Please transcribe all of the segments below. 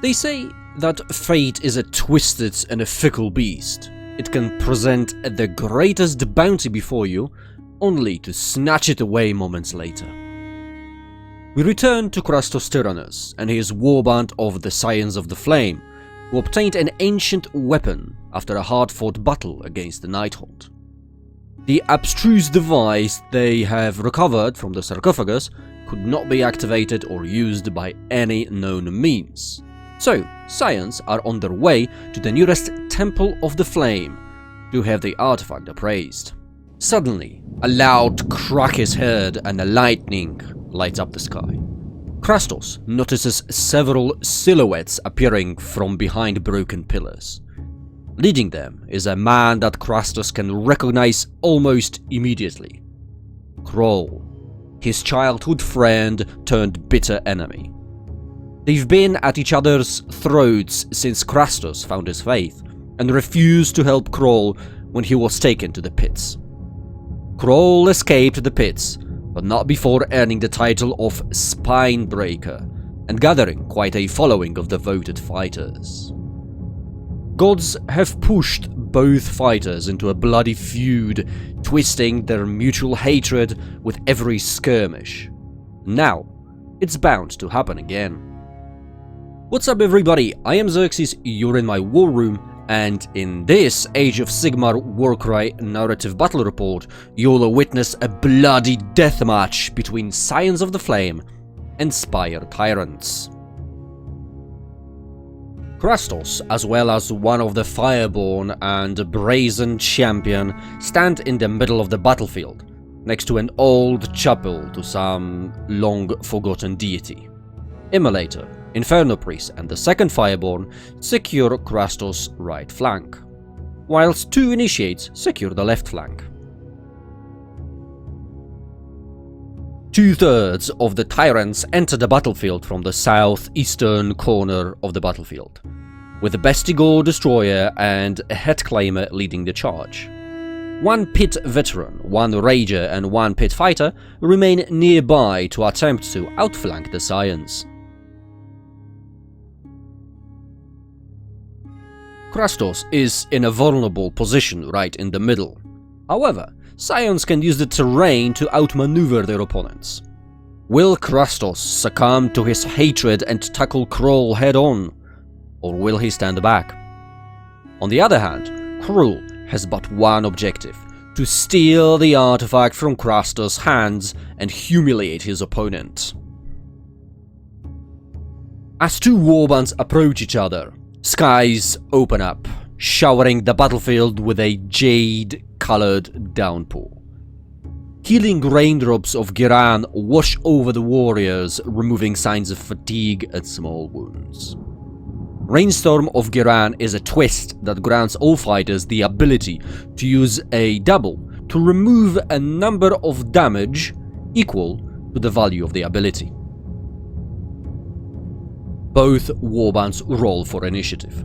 They say that fate is a twisted and a fickle beast. It can present the greatest bounty before you, only to snatch it away moments later. We return to Krastos Tyrannus and his warband of the Scions of the Flame, who obtained an ancient weapon after a hard-fought battle against the Nighthaunt. The abstruse device they have recovered from the sarcophagus could not be activated or used by any known means. So, Scions are on their way to the nearest Temple of the Flame to have the artifact appraised. Suddenly, a loud crack is heard and a lightning lights up the sky. Krastos notices several silhouettes appearing from behind broken pillars. Leading them is a man that Krastos can recognize almost immediately. Kroll, his childhood friend turned bitter enemy. They've been at each other's throats since Krastos found his faith, and refused to help Kroll when he was taken to the pits. Kroll escaped the pits, but not before earning the title of Spinebreaker, and gathering quite a following of devoted fighters. Gods have pushed both fighters into a bloody feud, twisting their mutual hatred with every skirmish. Now, it's bound to happen again. What's up everybody, I am Xerxes, you're in my war room, and in this Age of Sigmar Warcry narrative battle report, you'll witness a bloody deathmatch between Scions of the Flame and Spire Tyrants. Krastos, as well as one of the Fireborn and Brazen champion, stand in the middle of the battlefield, next to an old chapel to some long-forgotten deity. Immolator, Inferno priest and the second Fireborn secure Krastos' right flank, whilst two initiates secure the left flank. Two-thirds of the Tyrants enter the battlefield from the southeastern corner of the battlefield, with the Bestigor Destroyer and a Headclaimer leading the charge. One pit veteran, one rager and one pit fighter remain nearby to attempt to outflank the Scions. Krastos is in a vulnerable position right in the middle. However, Scions can use the terrain to outmaneuver their opponents. Will Krastos succumb to his hatred and tackle Kroll head-on, or will he stand back? On the other hand, Kroll has but one objective: to steal the artifact from Krastos' hands and humiliate his opponent. As two warbands approach each other, skies open up, showering the battlefield with a jade-colored downpour. Healing raindrops of Ghyran wash over the warriors, removing signs of fatigue and small wounds. Rainstorm of Ghyran is a twist that grants all fighters the ability to use a double to remove a number of damage equal to the value of the ability. Both warbands roll for initiative.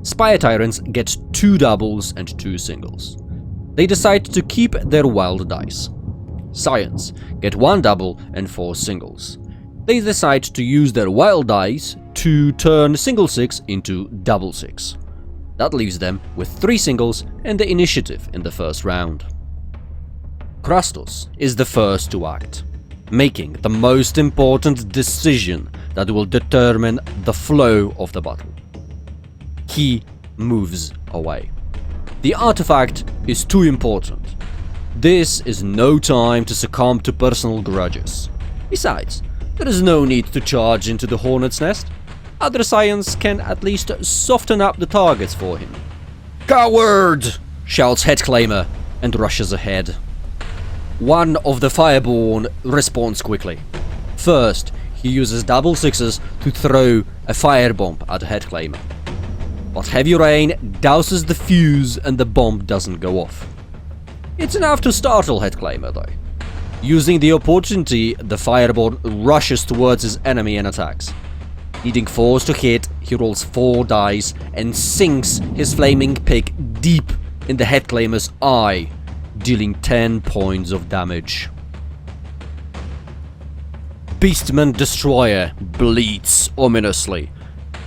Spire Tyrants get 2 doubles and 2 singles. They decide to keep their wild dice. Scions get 1 double and 4 singles. They decide to use their wild dice to turn single 6 into double 6. That leaves them with 3 singles and the initiative in the first round. Krastos is the first to act, making the most important decision that will determine the flow of the battle. He moves away. The artifact is too important. This is no time to succumb to personal grudges. Besides, there is no need to charge into the Hornet's Nest. Other Scions can at least soften up the targets for him. "Coward!" shouts Headclaimer and rushes ahead. One of the Fireborn responds quickly. First, he uses double 6s to throw a firebomb at Headclaimer. But heavy rain douses the fuse and the bomb doesn't go off. It's enough to startle Headclaimer though. Using the opportunity, the Fireborn rushes towards his enemy and attacks. Needing 4s to hit, he rolls 4 dice and sinks his flaming pick deep in the Headclaimer's eye, dealing 10 points of damage. Bestigor Destroyer bleats ominously,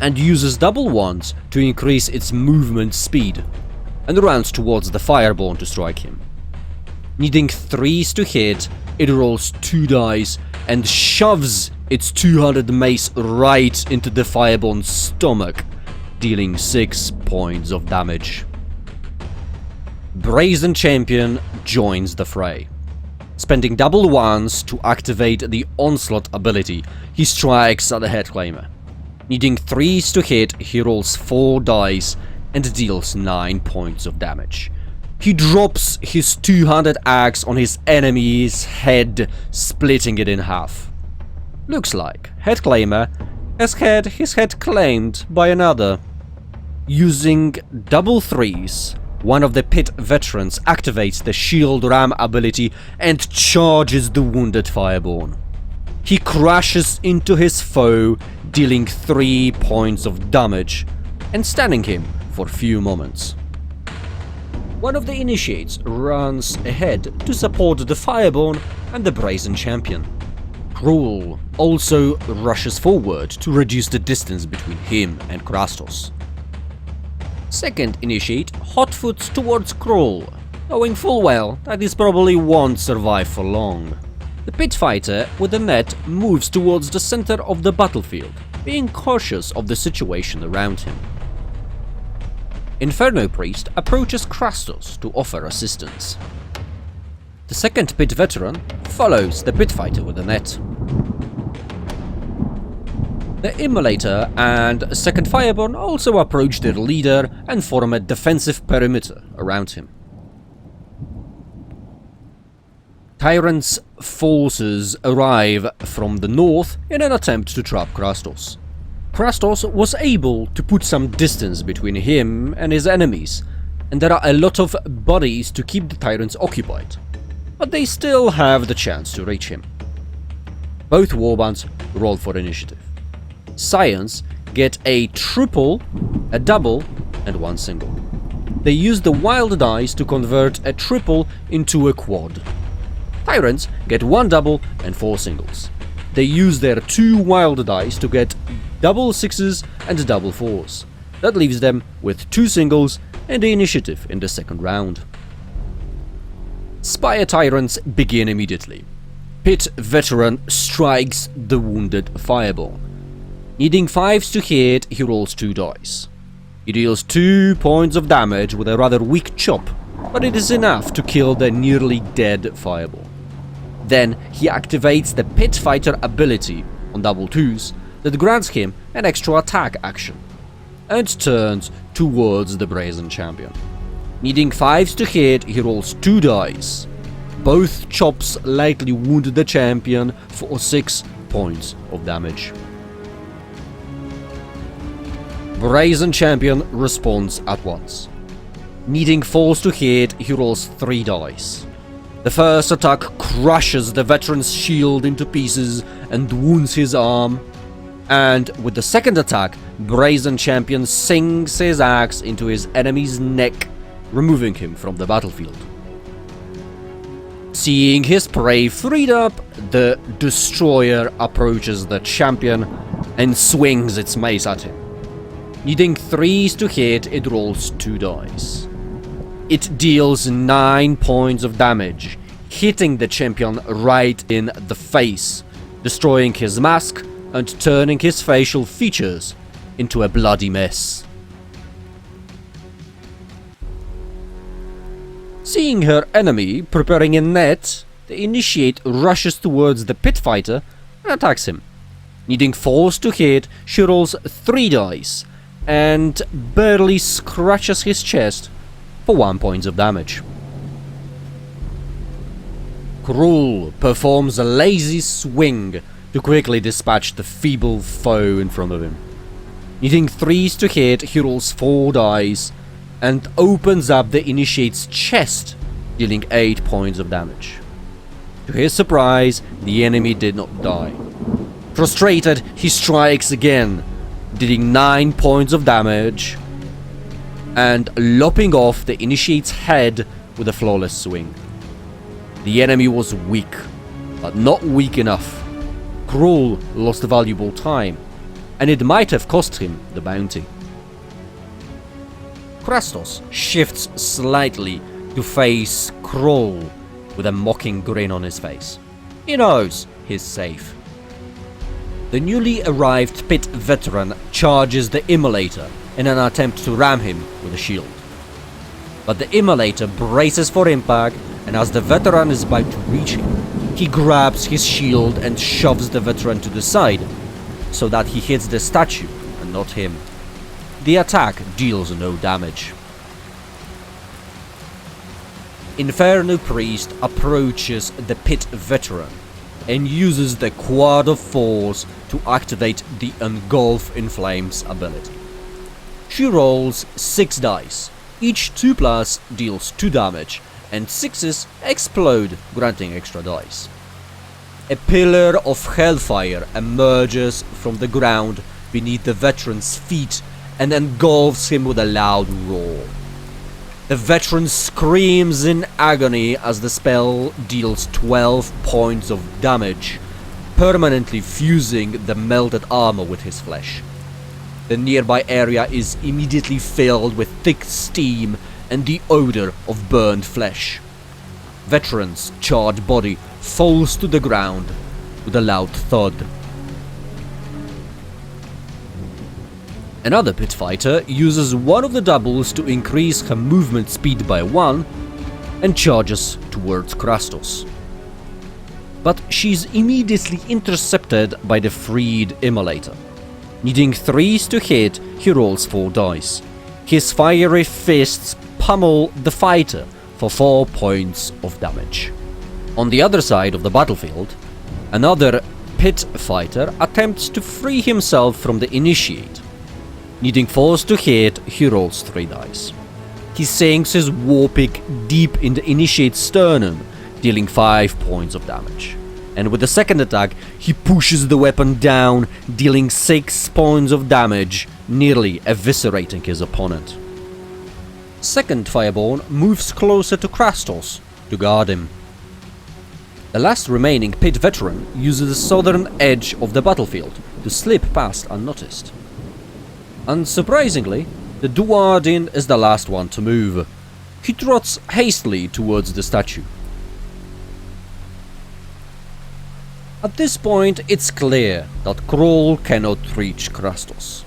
and uses double wands to increase its movement speed, and runs towards the Fireborn to strike him. Needing 3s to hit, it rolls 2 dice and shoves its 200 mace right into the Fireborn's stomach, dealing 6 points of damage. Brazen Champion joins the fray. Spending double wands to activate the Onslaught ability, he strikes at the Headclaimer. Needing 3s to hit, he rolls 4 dice and deals 9 points of damage. He drops his 200 axe on his enemy's head, splitting it in half. Looks like Headclaimer has had his head claimed by another. Using double 3s, one of the pit veterans activates the Shield Ram ability and charges the wounded Fireborn. He crashes into his foe, dealing 3 points of damage and stunning him for a few moments. One of the initiates runs ahead to support the Fireborn and the Brazen Champion. Cruel also rushes forward to reduce the distance between him and Krastos. Second initiate hotfoots towards Cruel, knowing full well that this probably won't survive for long. The pit fighter with the net moves towards the center of the battlefield, being cautious of the situation around him. Inferno Priest approaches Krastos to offer assistance. The second pit veteran follows the pit fighter with the net. The Immolator and second Fireborn also approach their leader and form a defensive perimeter around him. Tyrants' forces arrive from the north in an attempt to trap Krastos. Krastos was able to put some distance between him and his enemies, and there are a lot of bodies to keep the Tyrants occupied, but they still have the chance to reach him. Both warbands roll for initiative. Scions get a triple, a double, and 1 single. They use the wild dice to convert a triple into a quad. Tyrants get 1 double and 4 singles. They use their 2 wild dice to get double 6s and double 4s. That leaves them with 2 singles and the initiative in the second round. Spire Tyrants begin immediately. Pit veteran strikes the wounded Fireborn. Needing 5s to hit, he rolls 2 dice. He deals 2 points of damage with a rather weak chop, but it is enough to kill the nearly dead Fireborn. Then he activates the Pit Fighter ability on double 2s that grants him an extra attack action, and turns towards the Brazen Champion. Needing 5s to hit, he rolls 2 dice. Both chops lightly wound the champion for 6 points of damage. Brazen Champion responds at once. Needing 4s to hit, he rolls 3 dice. The first attack crushes the veteran's shield into pieces and wounds his arm, and with the second attack, Brazen Champion sinks his axe into his enemy's neck, removing him from the battlefield. Seeing his prey freed up, the Destroyer approaches the champion and swings its mace at him. Needing 3s to hit, it rolls 2 dice. It deals 9 points of damage, hitting the champion right in the face, destroying his mask and turning his facial features into a bloody mess. Seeing her enemy preparing a net, the initiate rushes towards the pit fighter and attacks him. Needing 4s to hit, she rolls 3 dice and barely scratches his chest for 1 point of damage. Cruel performs a lazy swing to quickly dispatch the feeble foe in front of him. Needing 3s to hit, he rolls 4 dice and opens up the initiate's chest, dealing 8 points of damage. To his surprise, the enemy did not die. Frustrated, he strikes again, dealing 9 points of damage and lopping off the initiate's head with a flawless swing. The enemy was weak, but not weak enough. Cruel lost valuable time, and it might have cost him the bounty. Krastos shifts slightly to face Kroll with a mocking grin on his face. He knows he's safe. The newly arrived pit veteran charges the Immolator in an attempt to ram him with a shield. But the Immolator braces for impact, and as the veteran is about to reach him, he grabs his shield and shoves the veteran to the side, so that he hits the statue and not him. The attack deals no damage. Inferno Priest approaches the pit veteran and uses the Quad of Force to activate the Engulf in Flames ability. She rolls 6 dice, each 2+ deals 2 damage, and 6s explode, granting extra dice. A pillar of hellfire emerges from the ground beneath the veteran's feet and engulfs him with a loud roar. The veteran screams in agony as the spell deals 12 points of damage, permanently fusing the melted armor with his flesh. The nearby area is immediately filled with thick steam and the odor of burned flesh. Veteran's charred body falls to the ground with a loud thud. Another pit fighter uses one of the doubles to increase her movement speed by 1 and charges towards Krastos. But she's immediately intercepted by the freed Immolator. Needing 3s to hit, he rolls 4 dice. His fiery fists pummel the fighter for 4 points of damage. On the other side of the battlefield, another pit fighter attempts to free himself from the Initiate. Needing 4s to hit, he rolls 3 dice. He sinks his war pick deep in the Initiate's sternum, dealing 5 points of damage. And with the second attack, he pushes the weapon down, dealing 6 points of damage, nearly eviscerating his opponent. Second Fireborn moves closer to Krastos to guard him. The last remaining pit veteran uses the southern edge of the battlefield to slip past unnoticed. Unsurprisingly, the Duardin is the last one to move. He trots hastily towards the statue. At this point, it's clear that Kroll cannot reach Krastos.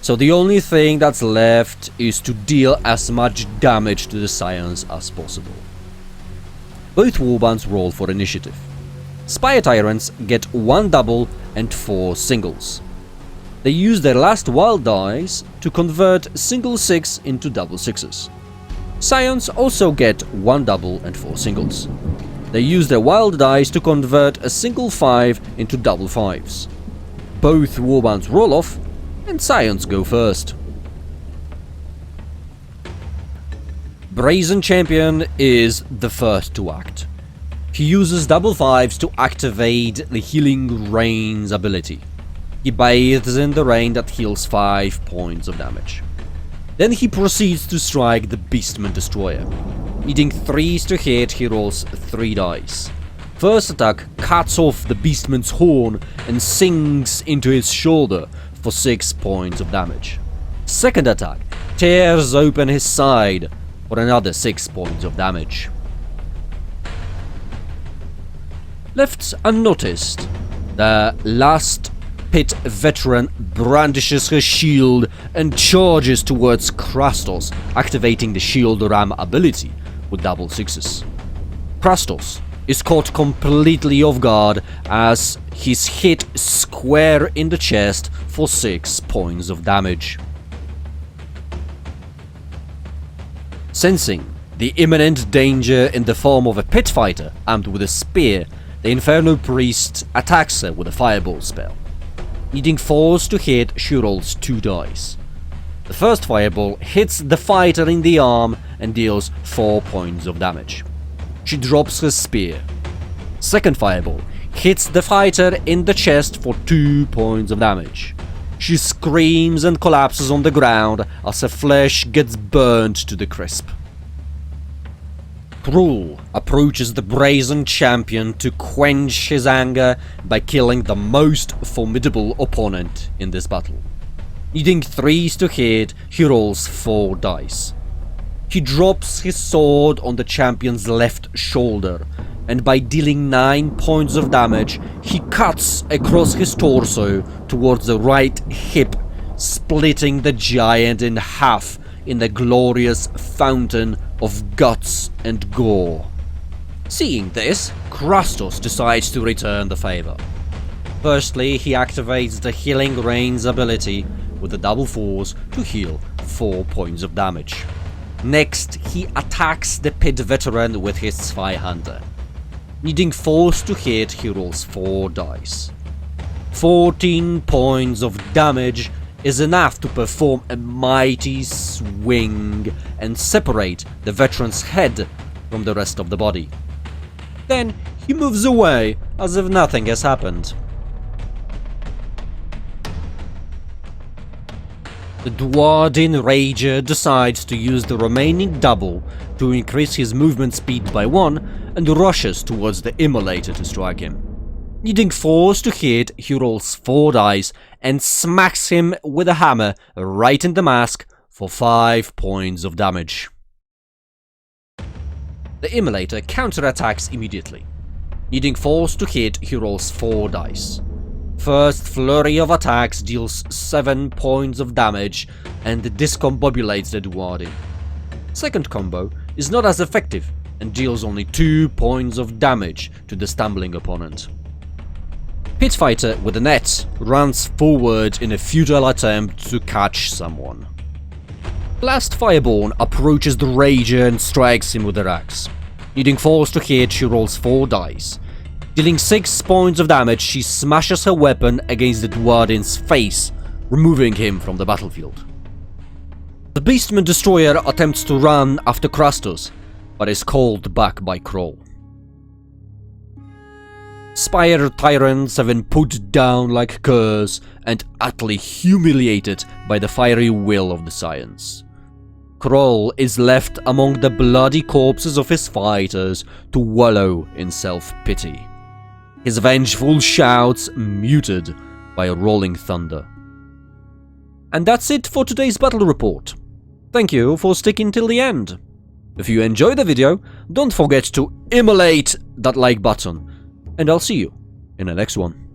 So the only thing that's left is to deal as much damage to the Scions as possible. Both warbands roll for initiative. Spire Tyrants get 1 double and 4 singles. They use their last wild dice to convert single 6 into double 6s. Scions also get 1 double and 4 singles. They use their wild dice to convert a single 5 into double 5s. Both warbands roll off, and Scions go first. Brazen Champion is the first to act. He uses double 5s to activate the Healing Rain's ability. He bathes in the rain that heals 5 points of damage. Then he proceeds to strike the Bestigor Destroyer. Needing 3s to hit, he rolls 3 dice. First attack cuts off the Beastman's horn and sinks into his shoulder for 6 points of damage. Second attack tears open his side for another 6 points of damage. Left unnoticed, the last pit veteran brandishes her shield and charges towards Krastos, activating the shield ram ability with double 6s. Krastos is caught completely off guard as he's hit square in the chest for 6 points of damage. Sensing the imminent danger in the form of a pit fighter armed with a spear, the Inferno Priest attacks her with a fireball spell. Needing 4s to hit, she rolls 2 dice. The first fireball hits the fighter in the arm and deals 4 points of damage. She drops her spear. Second fireball hits the fighter in the chest for 2 points of damage. She screams and collapses on the ground as her flesh gets burned to the crisp. Thrall approaches the Brazen champion to quench his anger by killing the most formidable opponent in this battle. Needing 3s to hit, he rolls 4 dice. He drops his sword on the champion's left shoulder, and by dealing 9 points of damage, he cuts across his torso towards the right hip, splitting the giant in half in a glorious fountain of guts and gore. Seeing this, Krastos decides to return the favor. Firstly, he activates the Healing Rain's ability with a double force to heal 4 points of damage. Next, he attacks the pit veteran with his Zweihander. Needing 4s to hit, he rolls 4 dice. 14 points of damage is enough to perform a mighty swing and separate the veteran's head from the rest of the body. Then he moves away as if nothing has happened. The Dwarden Rager decides to use the remaining double to increase his movement speed by 1 and rushes towards the Immolator to strike him. Needing 4s to hit, he rolls 4 dice and smacks him with a hammer right in the mask for 5 points of damage. The Immolator counterattacks immediately. Needing 4s to hit, he rolls 4 dice. First flurry of attacks deals 7 points of damage and discombobulates the Dwarden. Second combo is not as effective and deals only 2 points of damage to the stumbling opponent. Pitfighter with a net runs forward in a futile attempt to catch someone. Last Fireborn approaches the Rager and strikes him with her axe. Needing 4s to hit, she rolls 4 dice. Dealing 6 points of damage, she smashes her weapon against the Dwarden's face, removing him from the battlefield. The Bestigor Destroyer attempts to run after Krastos, but is called back by Kroll. Spire Tyrants have been put down like curs and utterly humiliated by the fiery will of the Scions. Kroll is left among the bloody corpses of his fighters to wallow in self-pity. His vengeful shouts muted by a rolling thunder. And that's it for today's battle report. Thank you for sticking till the end. If you enjoyed the video, don't forget to immolate that like button, and I'll see you in the next one.